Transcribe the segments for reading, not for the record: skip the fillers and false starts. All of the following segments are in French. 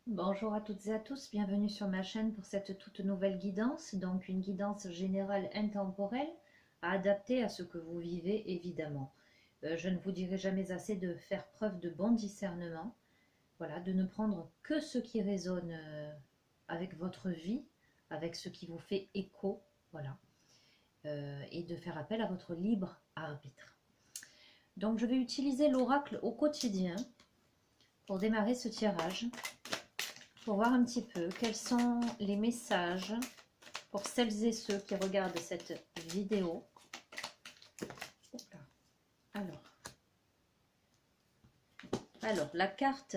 Bonjour à toutes et à tous, bienvenue sur ma chaîne pour cette toute nouvelle guidance, donc une guidance générale intemporelle à adapter à ce que vous vivez évidemment. Je ne vous dirai jamais assez de faire preuve de bon discernement, voilà, de ne prendre que ce qui résonne avec votre vie, avec ce qui vous fait écho, voilà, et de faire appel à votre libre arbitre. Donc je vais utiliser l'oracle au quotidien pour démarrer ce tirage, pour voir un petit peu quels sont les messages pour celles et ceux qui regardent cette vidéo. Alors, la carte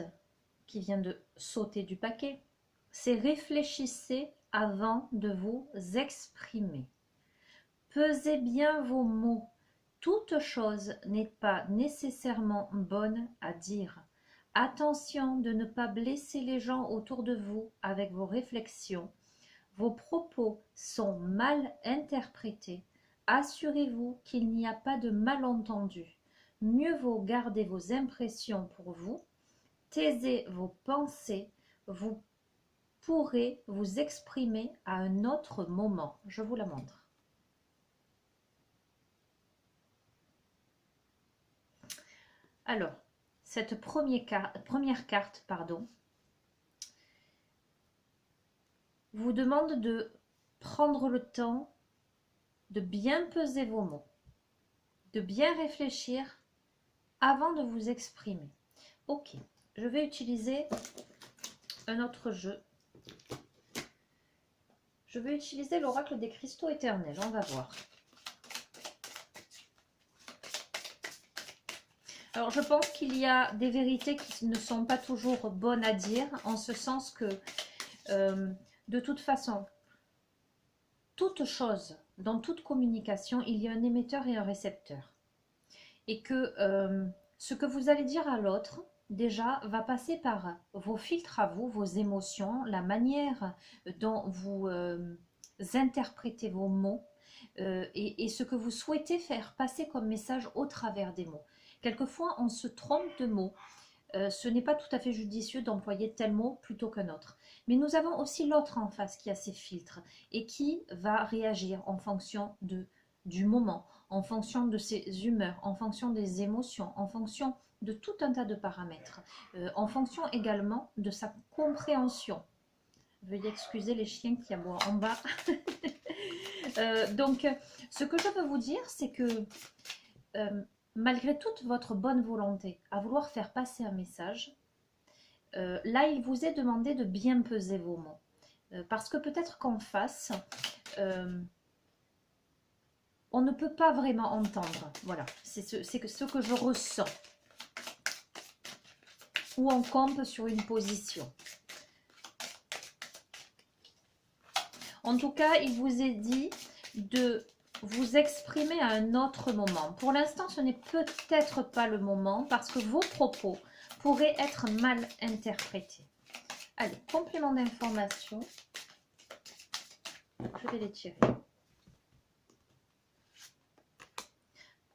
qui vient de sauter du paquet, c'est réfléchissez avant de vous exprimer. Pesez bien vos mots. Toute chose n'est pas nécessairement bonne à dire. Attention de ne pas blesser les gens autour de vous avec vos réflexions. Vos propos sont mal interprétés. Assurez-vous qu'il n'y a pas de malentendu. Mieux vaut garder vos impressions pour vous. Taisez vos pensées. Vous pourrez vous exprimer à un autre moment. Je vous la montre. Alors, cette première carte, vous demande de prendre le temps de bien peser vos mots, de bien réfléchir avant de vous exprimer. Ok, je vais utiliser un autre jeu. Je vais utiliser l'oracle des cristaux éternels, on va voir. Alors je pense qu'il y a des vérités qui ne sont pas toujours bonnes à dire, en ce sens que de toute façon, toute chose, dans toute communication, il y a un émetteur et un récepteur. Et que ce que vous allez dire à l'autre, déjà, va passer par vos filtres à vous, vos émotions, la manière dont vous interprétez vos mots et ce que vous souhaitez faire passer comme message au travers des mots. Quelquefois, on se trompe de mots. Ce n'est pas tout à fait judicieux d'employer tel mot plutôt qu'un autre. Mais nous avons aussi l'autre en face qui a ses filtres et qui va réagir en fonction du moment, en fonction de ses humeurs, en fonction des émotions, en fonction de tout un tas de paramètres, en fonction également de sa compréhension. Veuillez excuser les chiens qui aboient en bas. Donc, ce que je veux vous dire, c'est que malgré toute votre bonne volonté à vouloir faire passer un message, là, il vous est demandé de bien peser vos mots. Parce que peut-être qu'en face, on ne peut pas vraiment entendre. Voilà, c'est ce que je ressens. Ou on campe sur une position. En tout cas, il vous est dit de vous exprimer à un autre moment. Pour l'instant, ce n'est peut-être pas le moment parce que vos propos pourraient être mal interprétés. Allez, complément d'information. Je vais les tirer.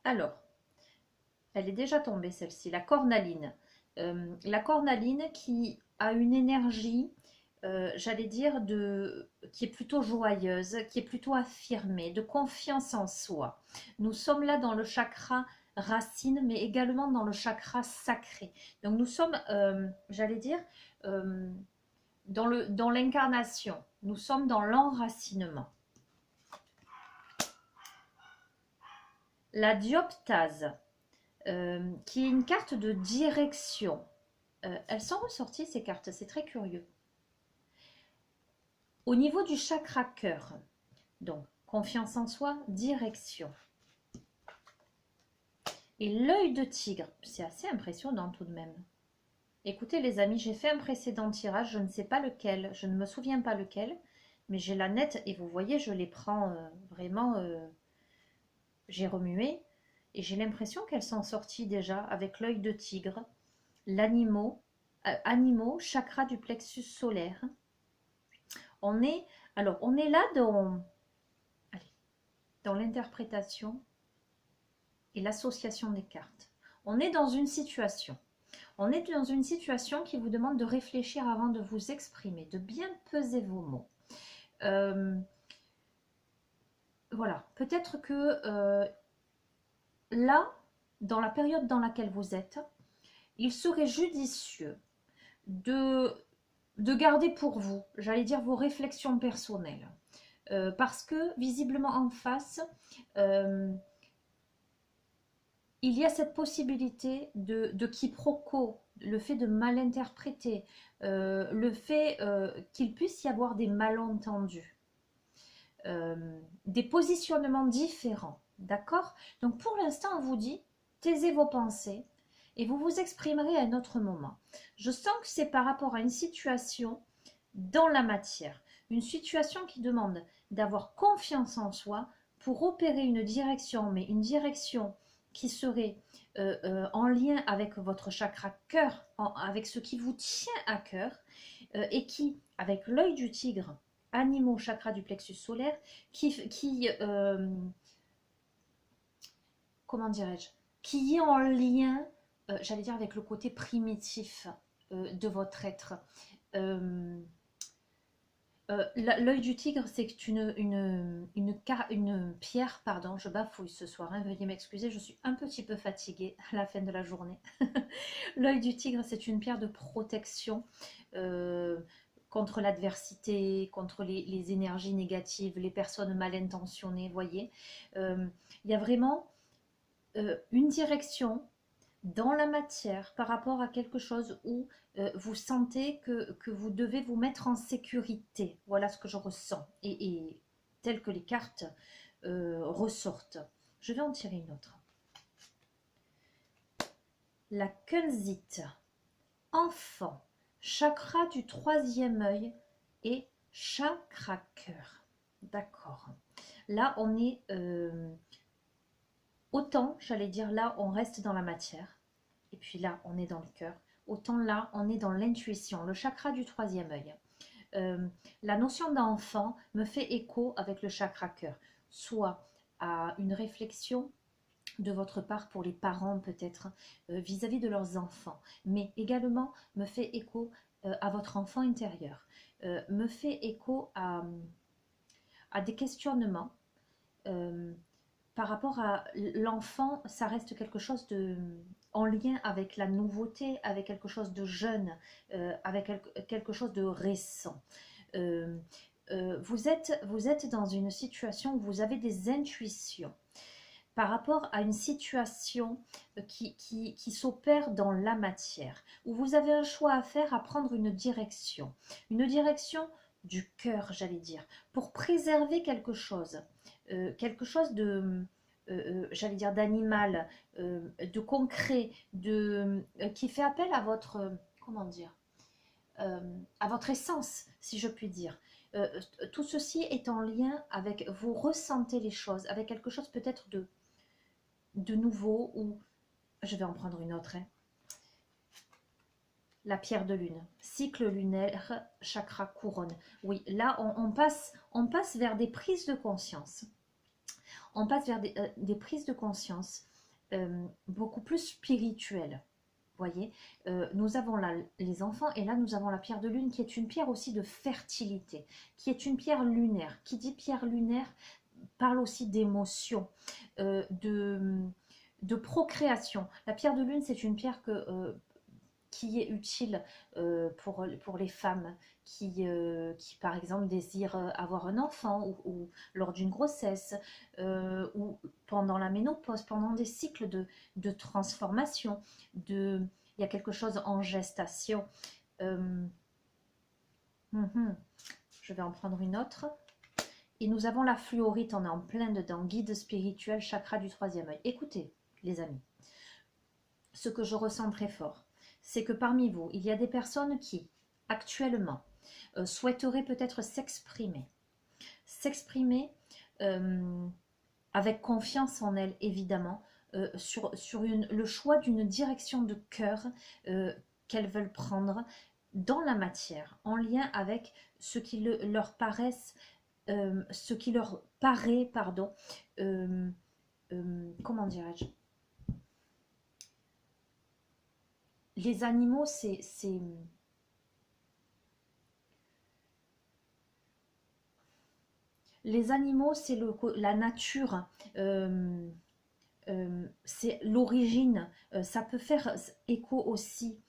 Alors, elle est déjà tombée celle-ci, la cornaline. La cornaline qui a une énergie, j'allais dire, qui est plutôt joyeuse, qui est plutôt affirmée, de confiance en soi. Nous sommes là dans le chakra racine, mais également dans le chakra sacré. Donc nous sommes, j'allais dire, dans l'incarnation. Nous sommes dans l'enracinement. La dioptase, qui est une carte de direction. Elles sont ressorties ces cartes, c'est très curieux. Au niveau du chakra cœur, donc confiance en soi, direction. Et l'œil de tigre, c'est assez impressionnant tout de même. Écoutez les amis, j'ai fait un précédent tirage, je ne sais pas lequel, je ne me souviens pas lequel, mais j'ai la nette et vous voyez, je les prends vraiment, j'ai remué et j'ai l'impression qu'elles sont sorties déjà avec l'œil de tigre, l'animaux, chakra du plexus solaire. On est là dans l'interprétation et l'association des cartes. On est dans une situation. On est dans une situation qui vous demande de réfléchir avant de vous exprimer, de bien peser vos mots. Voilà, peut-être que là, dans la période dans laquelle vous êtes, il serait judicieux de garder pour vous, j'allais dire, vos réflexions personnelles. Parce que visiblement en face, il y a cette possibilité de quiproquo, le fait de mal interpréter, le fait qu'il puisse y avoir des malentendus, des positionnements différents, d'accord? Donc pour l'instant, on vous dit, taisez vos pensées et vous vous exprimerez à un autre moment. Je sens que c'est par rapport à une situation dans la matière, une situation qui demande d'avoir confiance en soi pour opérer une direction, mais une direction qui serait en lien avec votre chakra cœur, avec ce qui vous tient à cœur, et qui, avec l'œil du tigre, animaux chakra du plexus solaire, comment dirais-je, qui est en lien, j'allais dire, avec le côté primitif de votre être. L'œil du tigre, c'est une pierre, pardon, je bafouille ce soir, hein, veuillez m'excuser, je suis un petit peu fatiguée à la fin de la journée. L'œil du tigre, c'est une pierre de protection contre l'adversité, contre les énergies négatives, les personnes mal intentionnées, voyez. Il y a vraiment une direction dans la matière par rapport à quelque chose où vous sentez que vous devez vous mettre en sécurité. Voilà ce que je ressens. Et tel que les cartes ressortent. Je vais en tirer une autre. La Kunzite. Enfant. Chakra du troisième œil et chakra cœur. D'accord. Là, on est... autant, j'allais dire, là, on reste dans la matière. Et puis là, on est dans le cœur. Autant là, on est dans l'intuition, le chakra du troisième œil. La notion d'enfant me fait écho avec le chakra cœur, soit à une réflexion de votre part pour les parents peut-être vis-à-vis de leurs enfants, mais également me fait écho à votre enfant intérieur, me fait écho à des questionnements par rapport à l'enfant. Ça reste quelque chose de en lien avec la nouveauté, avec quelque chose de jeune, avec quelque chose de récent. Vous êtes dans une situation où vous avez des intuitions par rapport à une situation qui s'opère dans la matière, où vous avez un choix à faire, à prendre une direction du cœur, j'allais dire, pour préserver quelque chose de, j'allais dire, d'animal, de concret, qui fait appel à votre, comment dire, à votre essence, si je puis dire. Tout ceci est en lien avec, vous ressentez les choses, avec quelque chose peut-être de nouveau, ou je vais en prendre une autre. Hein. La pierre de lune, cycle lunaire, chakra couronne. Oui, là on passe vers des prises de conscience. On passe vers des prises de conscience beaucoup plus spirituelles. Voyez, nous avons là les enfants et là nous avons la pierre de lune qui est une pierre aussi de fertilité, qui est une pierre lunaire. Qui dit pierre lunaire parle aussi d'émotion, de procréation. La pierre de lune, c'est une pierre qui est utile pour les femmes qui, par exemple, désirent avoir un enfant ou lors d'une grossesse ou pendant la ménopause, pendant des cycles de transformation. Il y a quelque chose en gestation. Je vais en prendre une autre. Et nous avons la fluorite, on est en plein dedans, guide spirituel, chakra du troisième œil. Écoutez, les amis, ce que je ressens très fort, c'est que parmi vous, il y a des personnes qui, actuellement, souhaiteraient peut-être s'exprimer avec confiance en elles, évidemment, sur le choix d'une direction de cœur qu'elles veulent prendre dans la matière, en lien avec ce qui leur paraissent ce qui leur paraît, pardon, comment dirais-je, les animaux, les animaux, c'est la nature, c'est l'origine. Ça peut faire écho aussi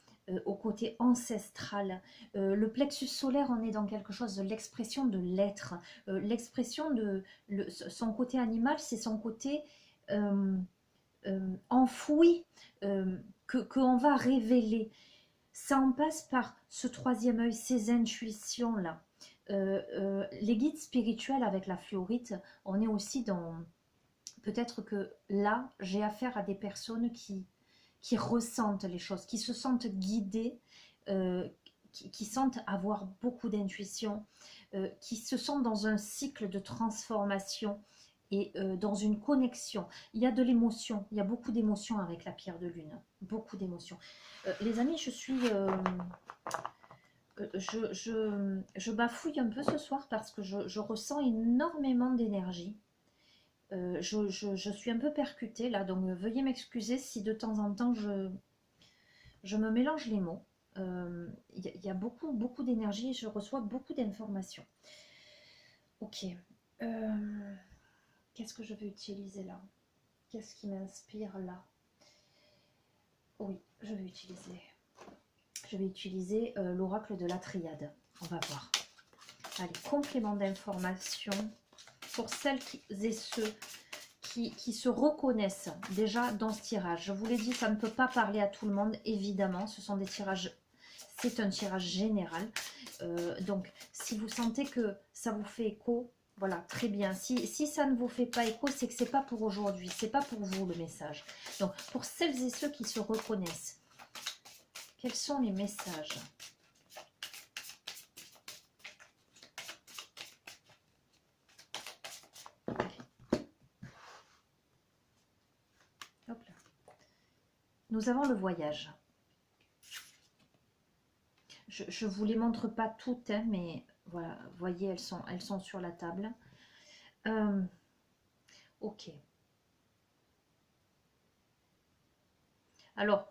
au côté ancestral. Le plexus solaire, on est dans quelque chose de l'expression de l'être. L'expression de son côté animal, c'est son côté euh, enfoui qu'on va révéler. Ça en passe par ce troisième œil, ces intuitions-là. Les guides spirituels avec la fluorite, on est aussi dans... Peut-être que là, j'ai affaire à des personnes qui ressentent les choses, qui se sentent guidées, qui sentent avoir beaucoup d'intuition, qui se sentent dans un cycle de transformation et dans une connexion. Il y a de l'émotion, il y a beaucoup d'émotions avec la pierre de lune, beaucoup d'émotions. Les amis, je bafouille un peu ce soir parce que je ressens énormément d'énergie. Je suis un peu percutée là, donc veuillez m'excuser si de temps en temps je me mélange les mots. Il y a beaucoup, beaucoup d'énergie et je reçois beaucoup d'informations. Ok. Qu'est-ce que je vais utiliser là? Qu'est-ce qui m'inspire là? Oui, je vais utiliser l'oracle de la triade. On va voir. Allez, complément d'information pour celles et ceux qui se reconnaissent déjà dans ce tirage. Je vous l'ai dit, ça ne peut pas parler à tout le monde, évidemment. Ce sont des tirages, c'est un tirage général. Donc, si vous sentez que ça vous fait écho, voilà, très bien. Si ça ne vous fait pas écho, c'est que c'est pas pour aujourd'hui, c'est pas pour vous le message. Donc, pour celles et ceux qui se reconnaissent, quels sont les messages ? Hop là. Nous avons le voyage. Je ne vous les montre pas toutes, hein, mais voilà, vous voyez, elles sont sur la table. Ok. Alors,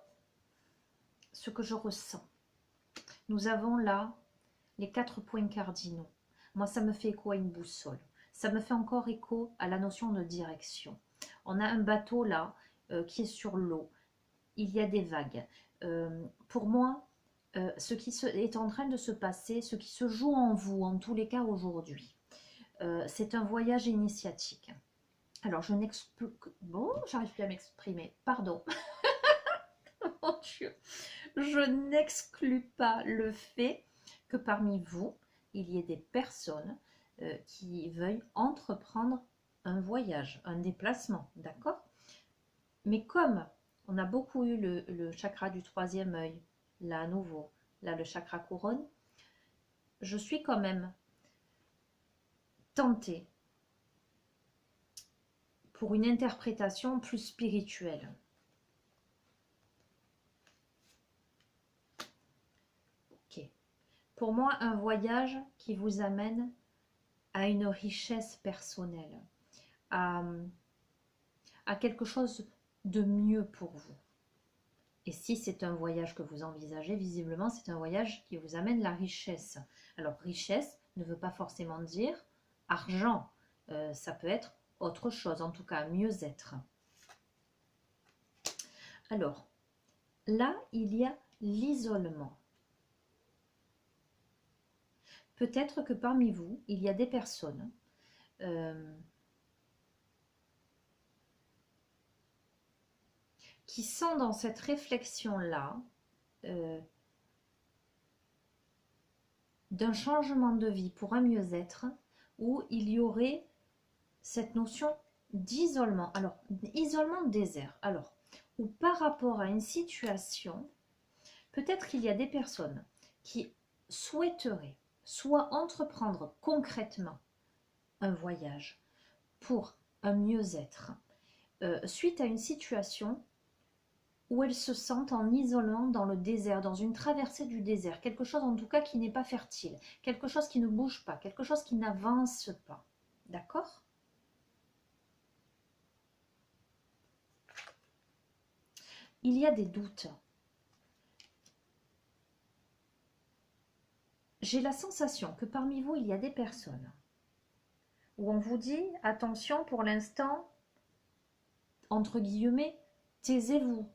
ce que je ressens. Nous avons là les 4 points cardinaux. Moi, ça me fait écho à une boussole. Ça me fait encore écho à la notion de direction. On a un bateau là qui est sur l'eau. Il y a des vagues. Pour moi, ce qui est en train de se passer, ce qui se joue en vous, en tous les cas aujourd'hui, c'est un voyage initiatique. Alors, je n'explique... Bon, j'arrive plus à m'exprimer. Pardon. Mon Dieu. Je n'exclus pas le fait que parmi vous, il y ait des personnes qui veuillent entreprendre un voyage, un déplacement, d'accord? Mais comme on a beaucoup eu le chakra du troisième œil, là à nouveau, là le chakra couronne, je suis quand même tentée pour une interprétation plus spirituelle. Ok. Pour moi, un voyage qui vous amène à une richesse personnelle, à quelque chose de mieux pour vous. Et si c'est un voyage que vous envisagez, visiblement, c'est un voyage qui vous amène la richesse. Alors, richesse ne veut pas forcément dire argent. Ça peut être autre chose, en tout cas, mieux-être. Alors, là, il y a l'isolement. Peut-être que parmi vous, il y a des personnes qui sont dans cette réflexion-là d'un changement de vie pour un mieux-être, où il y aurait cette notion d'isolement. Alors, isolement désert. Alors, ou par rapport à une situation, peut-être qu'il y a des personnes qui souhaiteraient soit entreprendre concrètement un voyage pour un mieux-être, suite à une situation où elles se sentent en isolement dans le désert, dans une traversée du désert, quelque chose en tout cas qui n'est pas fertile, quelque chose qui ne bouge pas, quelque chose qui n'avance pas. D'accord ? Il y a des doutes. j'ai la sensation que parmi vous, il y a des personnes où on vous dit, attention pour l'instant, entre guillemets, taisez-vous.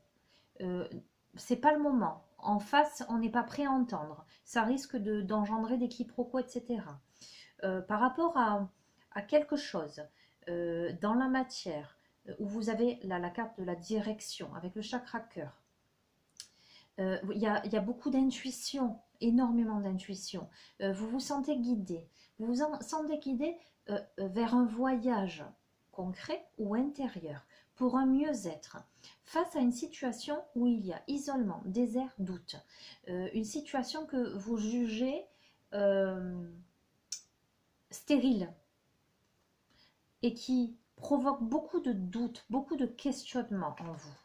C'est pas le moment. En face, on n'est pas prêt à entendre. Ça risque d'engendrer des quiproquos, etc. Par rapport à quelque chose dans la matière, où vous avez la carte de la direction avec le chakra cœur, il y a beaucoup d'intuition, énormément d'intuition. Vous vous sentez guidé. Vous vous sentez guidé vers un voyage concret ou intérieur pour un mieux-être. Face à une situation où il y a isolement, désert, doute. Une situation que vous jugez stérile et qui provoque beaucoup de doutes, beaucoup de questionnements en vous.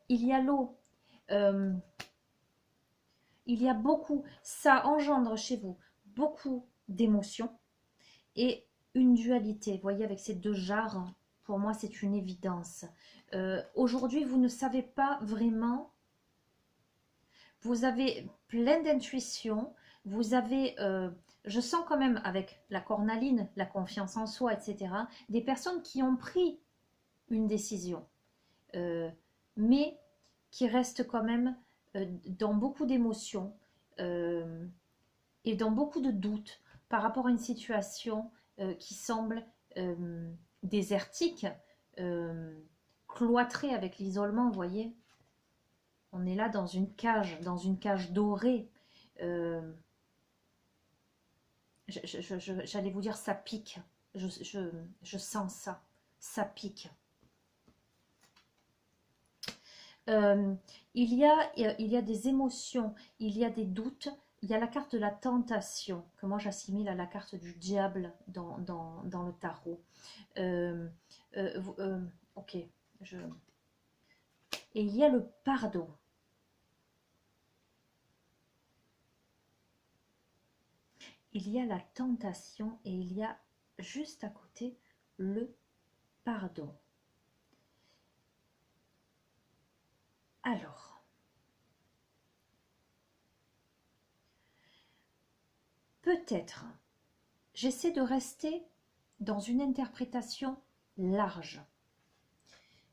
Il y a l'eau. Il y a beaucoup, ça engendre chez vous beaucoup d'émotions et une dualité. Vous voyez, avec ces deux jarres, pour moi, c'est une évidence. Aujourd'hui, vous ne savez pas vraiment, vous avez plein d'intuitions, vous avez, je sens quand même avec la cornaline, la confiance en soi, etc., des personnes qui ont pris une décision, mais qui restent quand même dans beaucoup d'émotions et dans beaucoup de doutes par rapport à une situation qui semble désertique, cloîtrée avec l'isolement, vous voyez. On est là dans une cage dorée. J'allais vous dire ça pique. Je sens ça. Ça pique. Il y a des émotions, il y a des doutes, il y a la carte de la tentation, que moi j'assimile à la carte du diable dans le tarot. Ok, et il y a le pardon. Il y a la tentation et il y a juste à côté le pardon. Alors, peut-être, j'essaie de rester dans une interprétation large,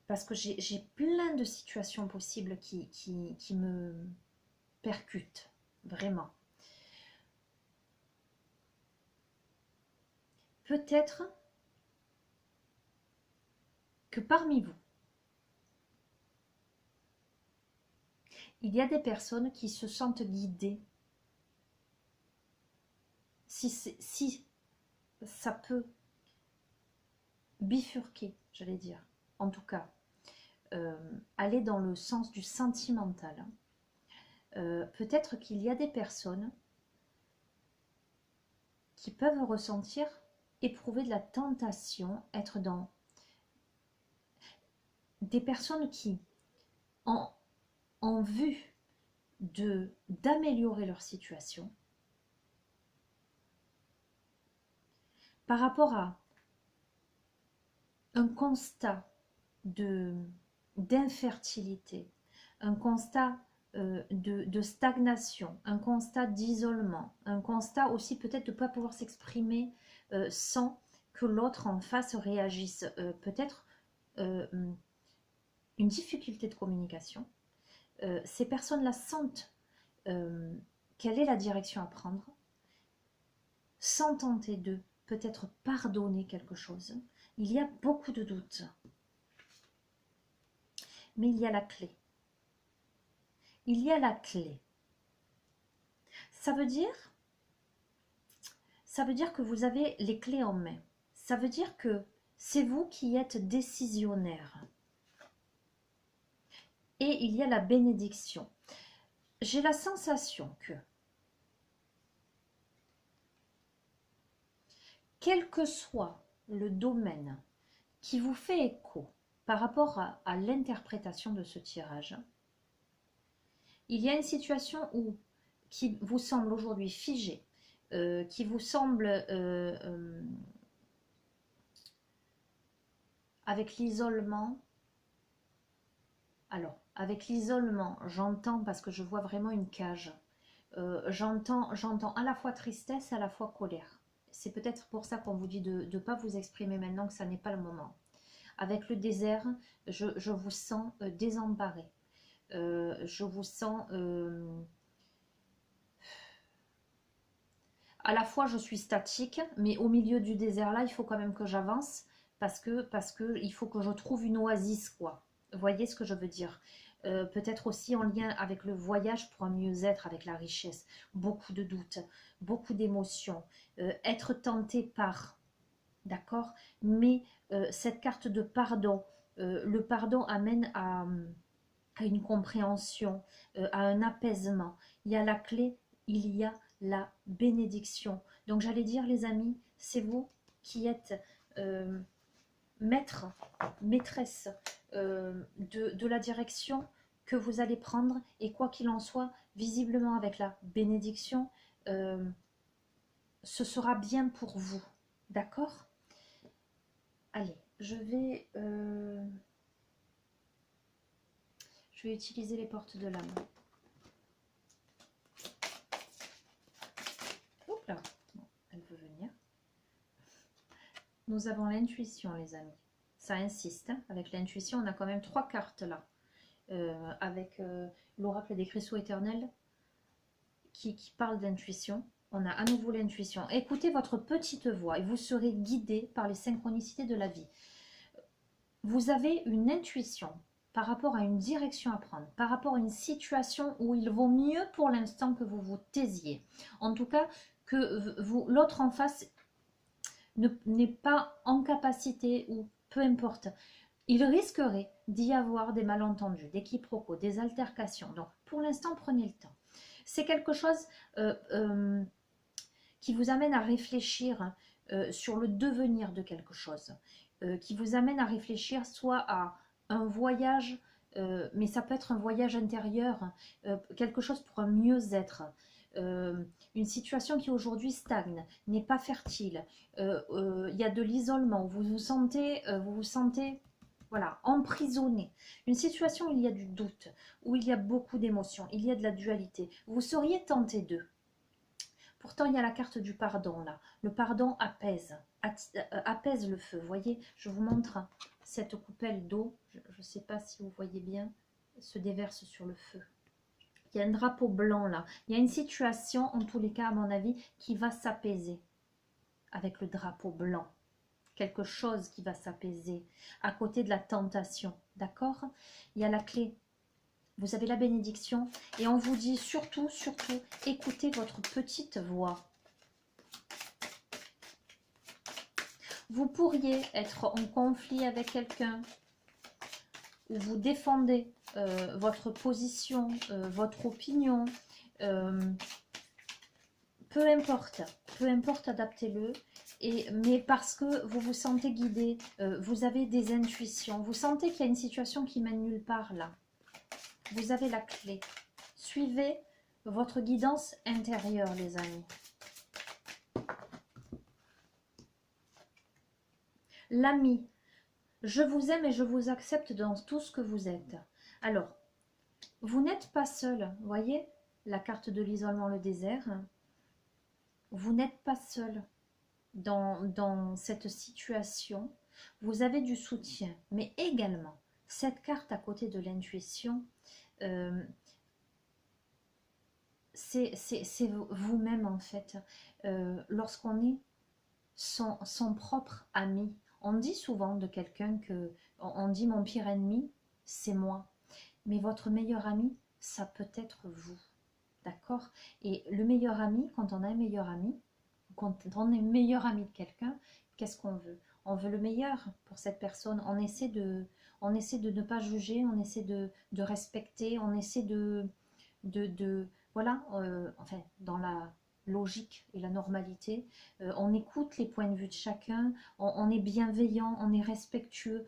parce que j'ai plein de situations possibles qui me percutent, vraiment. Peut-être que parmi vous, il y a des personnes qui se sentent guidées. Si ça peut bifurquer, j'allais dire, en tout cas, aller dans le sens du sentimental. Peut-être qu'il y a des personnes qui peuvent ressentir, éprouver de la tentation, être dans des personnes qui, en vue d'améliorer leur situation, par rapport à un constat d'infertilité, un constat de stagnation, un constat d'isolement, un constat aussi peut-être de ne pas pouvoir s'exprimer sans que l'autre en face réagisse, peut-être une difficulté de communication. Ces personnes-là sentent quelle est la direction à prendre, sans tenter de peut-être pardonner quelque chose. Il y a beaucoup de doutes. Mais il y a la clé. Il y a la clé. Ça veut dire que vous avez les clés en main. Ça veut dire que c'est vous qui êtes décisionnaire. Et il y a la bénédiction. J'ai la sensation que, quel que soit le domaine qui vous fait écho par rapport à l'interprétation de ce tirage, il y a une situation qui vous semble aujourd'hui figée, qui vous semble avec l'isolement. Alors, avec l'isolement, j'entends parce que je vois vraiment une cage. j'entends à la fois tristesse, à la fois colère. C'est peut-être pour ça qu'on vous dit de ne pas vous exprimer maintenant, que ça n'est pas le moment. Avec le désert, je vous sens désemparé. Je vous sens... à la fois, je suis statique, mais au milieu du désert, là, il faut quand même que j'avance parce que il faut que je trouve une oasis, quoi. Vous voyez ce que je veux dire? Peut-être aussi en lien avec le voyage pour un mieux-être, avec la richesse. Beaucoup de doutes, beaucoup d'émotions. Être tenté par, d'accord? Mais cette carte de pardon, le pardon amène à une compréhension, à un apaisement. Il y a la clé, il y a la bénédiction. Donc j'allais dire les amis, c'est vous qui êtes maître, maîtresse de la direction que vous allez prendre, et quoi qu'il en soit, visiblement avec la bénédiction, ce sera bien pour vous. D'accord? Allez, je vais utiliser les portes de l'âme. Oups là, bon, elle veut venir. Nous avons l'intuition, les amis. Ça insiste, hein. Avec l'intuition, on a quand même 3 cartes là. Avec l'oracle des cristaux éternels qui parle d'intuition. On a à nouveau l'intuition. Écoutez votre petite voix et vous serez guidé par les synchronicités de la vie. Vous avez une intuition par rapport à une direction à prendre, par rapport à une situation où il vaut mieux pour l'instant que vous vous taisiez. En tout cas, que l'autre en face n'est pas en capacité, ou peu importe, il risquerait d'y avoir des malentendus, des quiproquos, des altercations. Donc, pour l'instant, prenez le temps. C'est quelque chose qui vous amène à réfléchir sur le devenir de quelque chose, qui vous amène à réfléchir soit à un voyage, mais ça peut être un voyage intérieur, quelque chose pour un mieux-être, une situation qui aujourd'hui stagne, n'est pas fertile, il y a de l'isolement, vous vous sentez voilà, emprisonné. Une situation où il y a du doute, où il y a beaucoup d'émotions, il y a de la dualité. Vous seriez tenté d'eux. Pourtant, il y a la carte du pardon là. Le pardon apaise, apaise le feu. Vous voyez, je vous montre cette coupelle d'eau. Je ne sais pas si vous voyez bien, se déverse sur le feu. Il y a un drapeau blanc là. Il y a une situation, en tous les cas, à mon avis, qui va s'apaiser avec le drapeau blanc. Quelque chose qui va s'apaiser à côté de la tentation. D'accord? Il y a la clé. Vous avez la bénédiction et on vous dit surtout, écoutez votre petite voix. Vous pourriez être en conflit avec quelqu'un, ou vous défendez votre position, votre opinion, peu importe, adaptez-le. Mais parce que vous vous sentez guidé, vous avez des intuitions, vous sentez qu'il y a une situation qui mène nulle part là. Vous avez la clé. Suivez votre guidance intérieure, les amis. L'ami, je vous aime et je vous accepte dans tout ce que vous êtes. Alors, vous n'êtes pas seul, voyez la carte de l'isolement, le désert. Vous n'êtes pas seul dans cette situation. Vous avez du soutien, mais également, cette carte à côté de l'intuition, c'est vous-même en fait. Lorsqu'on est son propre ami, on dit souvent de quelqu'un que, on dit mon pire ennemi, c'est moi. Mais votre meilleur ami, ça peut être vous. D'accord? Et le meilleur ami, quand on a un meilleur ami, quand on est meilleur ami de quelqu'un, qu'est-ce qu'on veut? On veut le meilleur pour cette personne. On essaie de ne pas juger, on essaie de respecter, on essaie voilà, enfin, dans la logique et la normalité, on écoute les points de vue de chacun, on est bienveillant, on est respectueux.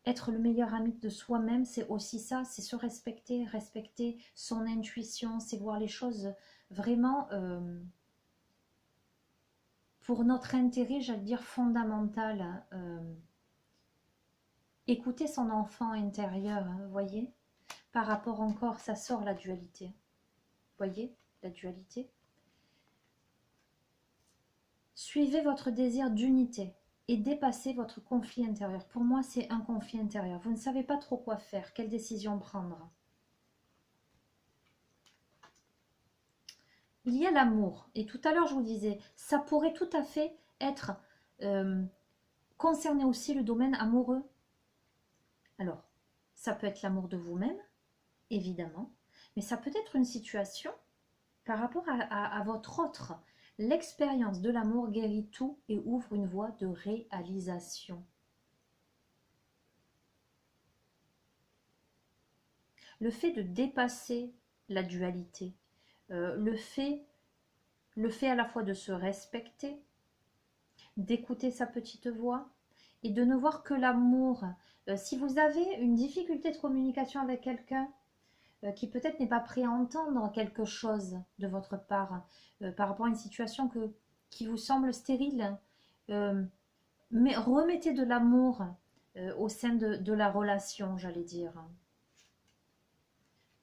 Être le meilleur ami de soi-même, c'est aussi ça, c'est se respecter, respecter son intuition, c'est voir les choses vraiment pour notre intérêt, j'allais dire fondamental. Écouter son enfant intérieur, hein, voyez, par rapport encore, ça sort la dualité, voyez. la dualité. Suivez votre désir d'unité et dépassez votre conflit intérieur. Pour moi, c'est un conflit intérieur. Vous ne savez pas trop quoi faire, quelle décision prendre. Il y a l'amour. Et tout à l'heure, je vous disais, ça pourrait tout à fait être concerné aussi le domaine amoureux. Alors, ça peut être l'amour de vous-même, évidemment, mais ça peut être une situation par rapport à votre autre. L'expérience de l'amour guérit tout et ouvre une voie de réalisation. Le fait de dépasser la dualité, le fait à la fois de se respecter, d'écouter sa petite voix et de ne voir que l'amour. Si vous avez une difficulté de communication avec quelqu'un qui peut-être n'est pas prêt à entendre quelque chose de votre part par rapport à une situation qui vous semble stérile, mais remettez de l'amour au sein de la relation, j'allais dire,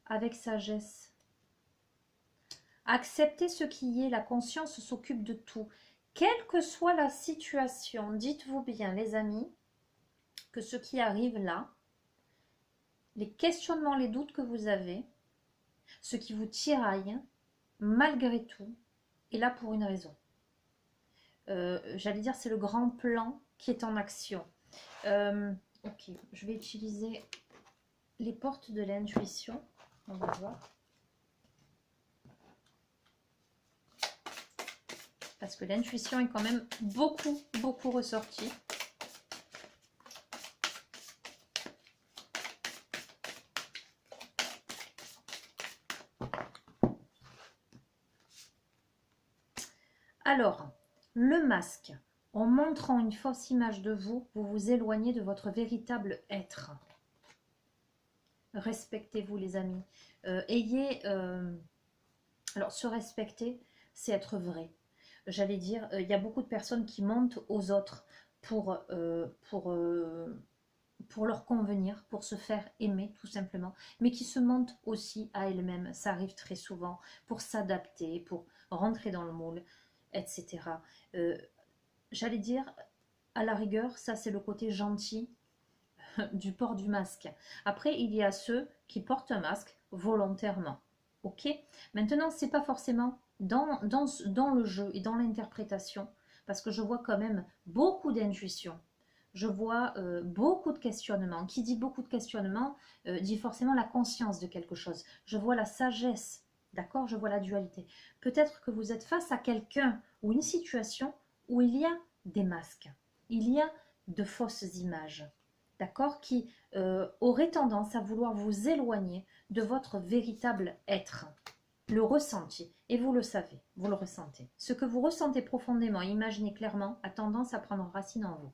avec sagesse. Acceptez ce qui est, la conscience s'occupe de tout. Quelle que soit la situation, dites-vous bien, les amis, que ce qui arrive là, les questionnements, les doutes que vous avez, ce qui vous tiraille, malgré tout, est là pour une raison. J'allais dire, c'est le grand plan qui est en action. Ok, je vais utiliser les portes de l'intuition. On va voir. Parce que l'intuition est quand même beaucoup ressortie. Alors, le masque. En montrant une fausse image de vous, vous vous éloignez de votre véritable être. Respectez-vous, les amis. Alors, se respecter, c'est être vrai. J'allais dire, il y a beaucoup de personnes qui mentent aux autres pour leur convenir, pour se faire aimer, tout simplement, mais qui se mentent aussi à elles-mêmes. Ça arrive très souvent, pour s'adapter, pour rentrer dans le moule, etc. J'allais dire, à la rigueur, ça c'est le côté gentil du port du masque. Après, il y a ceux qui portent un masque volontairement. Ok. Maintenant, c'est pas forcément dans le jeu et dans l'interprétation, parce que je vois quand même beaucoup d'intuition. Je vois beaucoup de questionnements. Qui dit beaucoup de questionnements dit forcément la conscience de quelque chose. Je vois la sagesse, d'accord? Je vois la dualité. Peut-être que vous êtes face à quelqu'un ou une situation où il y a des masques, il y a de fausses images, d'accord, qui auraient tendance à vouloir vous éloigner de votre véritable être, le ressenti. Et vous le savez, vous le ressentez. Ce que vous ressentez profondément, imaginez clairement, a tendance à prendre racine en vous.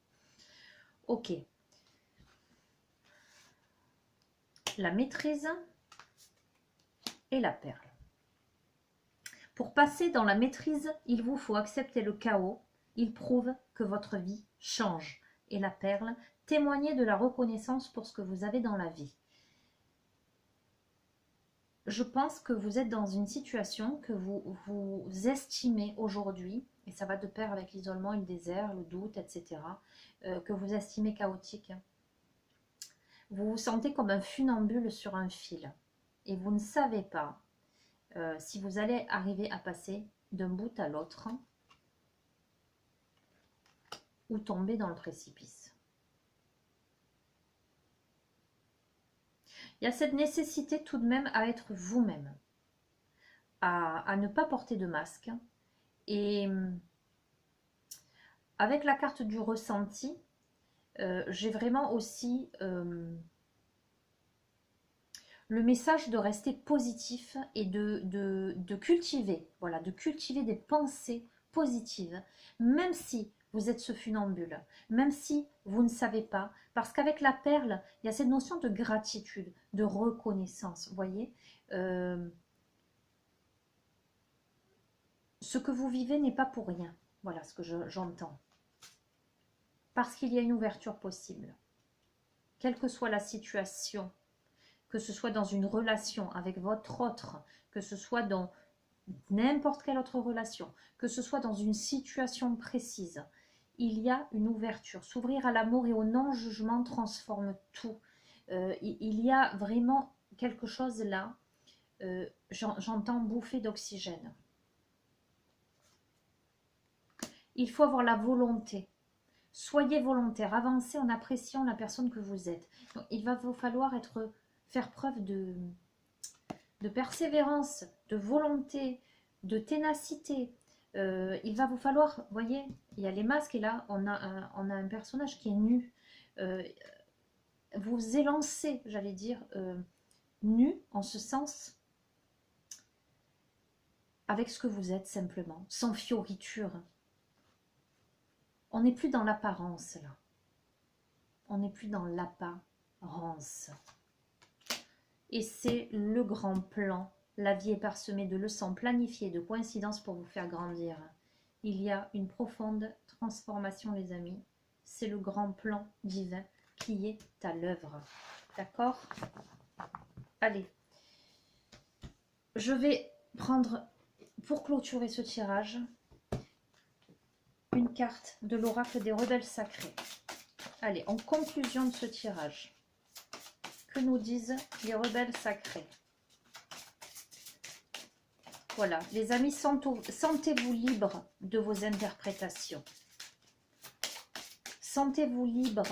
Ok. La maîtrise et la perle. Pour passer dans la maîtrise, il vous faut accepter le chaos. Il prouve que votre vie change. Et la perle, témoignez de la reconnaissance pour ce que vous avez dans la vie. Je pense que vous êtes dans une situation que vous estimez aujourd'hui, et ça va de pair avec l'isolement et le désert, le doute, etc., que vous estimez chaotique. Vous vous sentez comme un funambule sur un fil, et vous ne savez pas si vous allez arriver à passer d'un bout à l'autre ou tomber dans le précipice. Il y a cette nécessité tout de même à être vous-même, à ne pas porter de masque. Et avec la carte du ressenti, j'ai vraiment aussi le message de rester positif et de cultiver, voilà, de cultiver des pensées positives, même si vous êtes ce funambule, même si vous ne savez pas, parce qu'avec la perle, il y a cette notion de gratitude, de reconnaissance, vous voyez. Ce que vous vivez n'est pas pour rien, voilà ce que j'entends. Parce qu'il y a une ouverture possible. Quelle que soit la situation, que ce soit dans une relation avec votre autre, que ce soit dans n'importe quelle autre relation, que ce soit dans une situation précise, il y a une ouverture. S'ouvrir à l'amour et au non-jugement transforme tout. Il y a vraiment quelque chose là, j'entends bouffer d'oxygène. Il faut avoir la volonté. Soyez volontaire, avancez en appréciant la personne que vous êtes. Donc, il va vous falloir faire preuve de persévérance, de volonté, de ténacité. Il va vous falloir, vous voyez, il y a les masques et là, on a un personnage qui est nu. Vous élancez, j'allais dire, nu, en ce sens, avec ce que vous êtes simplement, sans fioriture. On n'est plus dans l'apparence, là. On n'est plus dans l'apparence. Et c'est le grand plan. La vie est parsemée de leçons planifiées, de coïncidences pour vous faire grandir. Il y a une profonde transformation, les amis. C'est le grand plan divin qui est à l'œuvre. D'accord? Allez. Je vais prendre, pour clôturer ce tirage, une carte de l'oracle des rebelles sacrés. Allez, en conclusion de ce tirage, que nous disent les rebelles sacrés? Voilà, les amis, sentez-vous libre de vos interprétations. Sentez-vous libre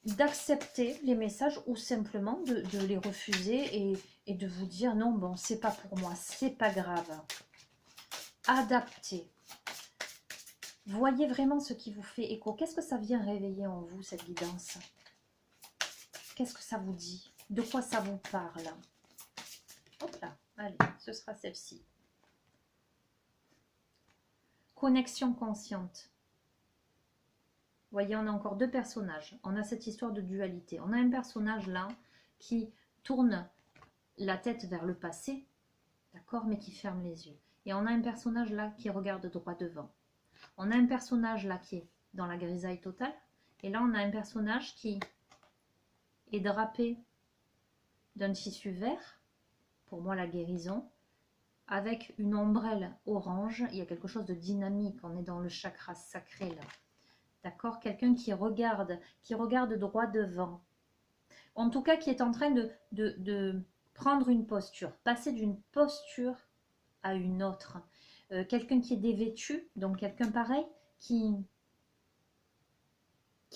d'accepter les messages ou simplement de les refuser et de vous dire non, bon, c'est pas pour moi, c'est pas grave. Adaptez. Voyez vraiment ce qui vous fait écho. Qu'est-ce que ça vient réveiller en vous, cette guidance? Qu'est-ce que ça vous dit? De quoi ça vous parle? Hop là, allez, ce sera celle-ci. Connexion consciente. Vous voyez, on a encore deux personnages. On a cette histoire de dualité. On a un personnage là qui tourne la tête vers le passé, d'accord, mais qui ferme les yeux. Et on a un personnage là qui regarde droit devant. On a un personnage là qui est dans la grisaille totale. Et là, on a un personnage qui est drapé d'un tissu vert, pour moi la guérison, avec une ombrelle orange. Il y a quelque chose de dynamique. On est dans le chakra sacré là. D'accord? Quelqu'un qui regarde droit devant. En tout cas, qui est en train de prendre une posture, passer d'une posture à une autre. Quelqu'un qui est dévêtu, donc quelqu'un pareil, qui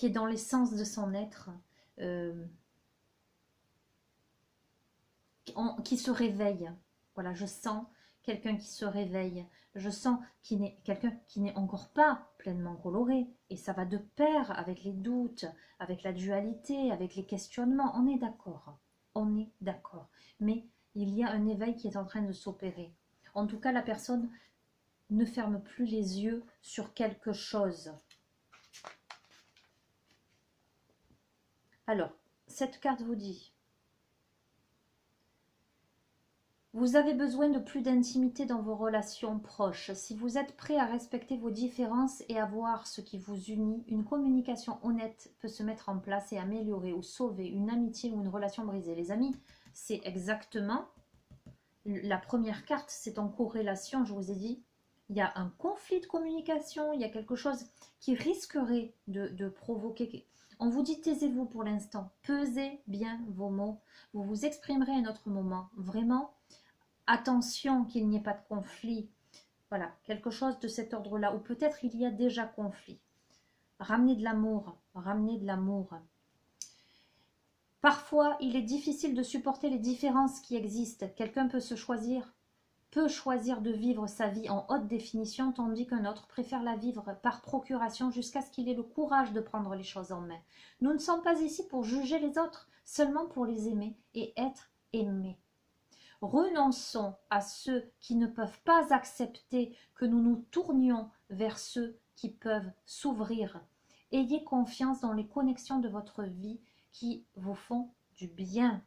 est dans l'essence de son être, qui se réveille. Voilà, je sens quelqu'un qui se réveille. Je sens quelqu'un qui n'est encore pas pleinement coloré. Et ça va de pair avec les doutes, avec la dualité, avec les questionnements. On est d'accord. On est d'accord. Mais il y a un éveil qui est en train de s'opérer. En tout cas, la personne ne ferme plus les yeux sur quelque chose. Alors, cette carte vous dit: vous avez besoin de plus d'intimité dans vos relations proches. Si vous êtes prêt à respecter vos différences et à voir ce qui vous unit, une communication honnête peut se mettre en place et améliorer ou sauver une amitié ou une relation brisée. Les amis, c'est exactement la première carte, c'est en corrélation, je vous ai dit. Il y a un conflit de communication, il y a quelque chose qui risquerait de provoquer. On vous dit taisez-vous pour l'instant, pesez bien vos mots, vous vous exprimerez à un autre moment. Vraiment, attention qu'il n'y ait pas de conflit. Voilà, quelque chose de cet ordre-là, ou peut-être il y a déjà conflit. Ramenez de l'amour, ramenez de l'amour. Parfois, il est difficile de supporter les différences qui existent. Quelqu'un peut choisir de vivre sa vie en haute définition, tandis qu'un autre préfère la vivre par procuration jusqu'à ce qu'il ait le courage de prendre les choses en main. Nous ne sommes pas ici pour juger les autres, seulement pour les aimer et être aimés. Renonçons à ceux qui ne peuvent pas accepter que nous nous tournions vers ceux qui peuvent s'ouvrir. Ayez confiance dans les connexions de votre vie qui vous font du bien.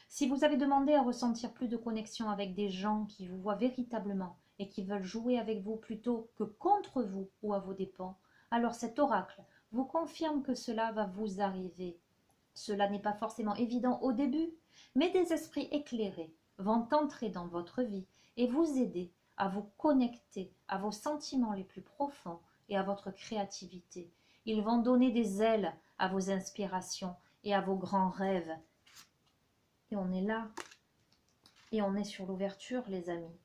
Si vous avez demandé à ressentir plus de connexion avec des gens qui vous voient véritablement et qui veulent jouer avec vous plutôt que contre vous ou à vos dépens, alors cet oracle vous confirme que cela va vous arriver. Cela n'est pas forcément évident au début, mais des esprits éclairés vont entrer dans votre vie et vous aider à vous connecter à vos sentiments les plus profonds et à votre créativité. Ils vont donner des ailes à vos inspirations et à vos grands rêves. Et on est là. Et on est sur l'ouverture, les amis.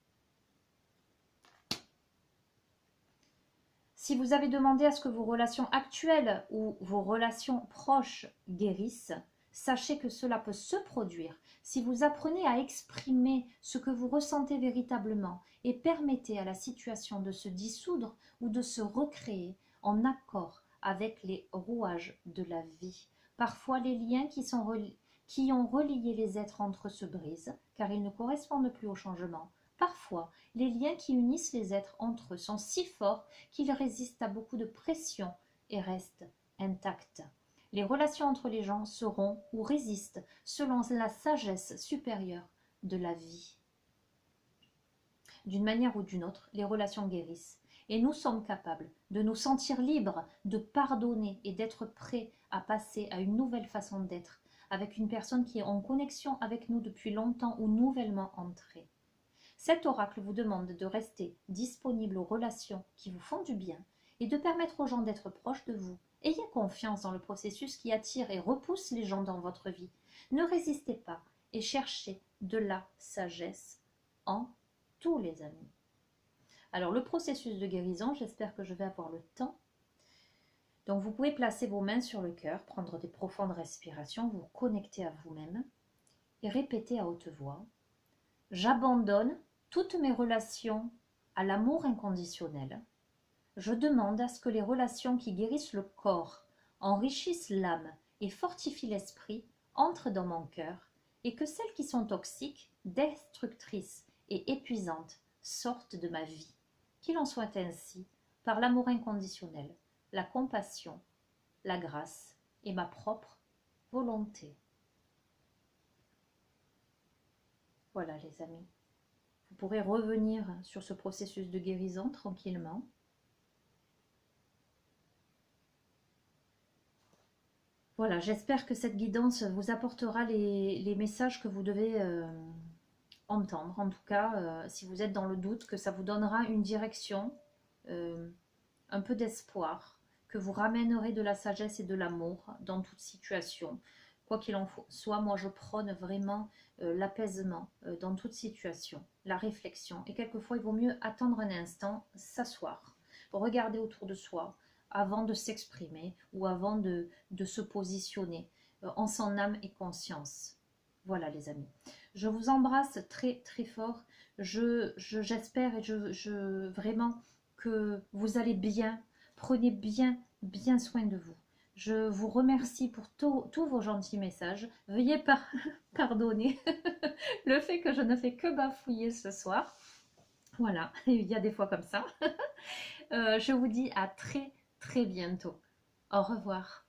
Si vous avez demandé à ce que vos relations actuelles ou vos relations proches guérissent, sachez que cela peut se produire si vous apprenez à exprimer ce que vous ressentez véritablement et permettez à la situation de se dissoudre ou de se recréer en accord avec les rouages de la vie. Parfois, les liens qui ont relié les êtres entre eux se brisent, car ils ne correspondent plus au changement. Parfois, les liens qui unissent les êtres entre eux sont si forts qu'ils résistent à beaucoup de pression et restent intacts. Les relations entre les gens seront ou résistent selon la sagesse supérieure de la vie. D'une manière ou d'une autre, les relations guérissent et nous sommes capables de nous sentir libres, de pardonner et d'être prêts à passer à une nouvelle façon d'être avec une personne qui est en connexion avec nous depuis longtemps ou nouvellement entrée. Cet oracle vous demande de rester disponible aux relations qui vous font du bien et de permettre aux gens d'être proches de vous. Ayez confiance dans le processus qui attire et repousse les gens dans votre vie. Ne résistez pas et cherchez de la sagesse en tous les amis. Alors le processus de guérison, j'espère que je vais avoir le temps. Donc vous pouvez placer vos mains sur le cœur, prendre des profondes respirations, vous connecter à vous-même et répéter à haute voix. J'abandonne toutes mes relations à l'amour inconditionnel. Je demande à ce que les relations qui guérissent le corps, enrichissent l'âme et fortifient l'esprit entrent dans mon cœur et que celles qui sont toxiques, destructrices et épuisantes sortent de ma vie. Qu'il en soit ainsi par l'amour inconditionnel, la compassion, la grâce et ma propre volonté. Voilà les amis. Vous pourrez revenir sur ce processus de guérison tranquillement. Voilà, j'espère que cette guidance vous apportera les messages que vous devez entendre. En tout cas, si vous êtes dans le doute, que ça vous donnera une direction, un peu d'espoir, que vous ramènerez de la sagesse et de l'amour dans toute situation. Quoi qu'il en soit, moi je prône vraiment l'apaisement dans toute situation, la réflexion. Et quelquefois, il vaut mieux attendre un instant, s'asseoir, regarder autour de soi avant de s'exprimer ou avant de se positionner en son âme et conscience. Voilà les amis. Je vous embrasse très très fort. J'espère et vraiment que vous allez bien. Prenez bien soin de vous. Je vous remercie pour tous vos gentils messages. Veuillez pardonner le fait que je ne fais que bafouiller ce soir. Voilà, il y a des fois comme ça. Je vous dis à très bientôt. Au revoir.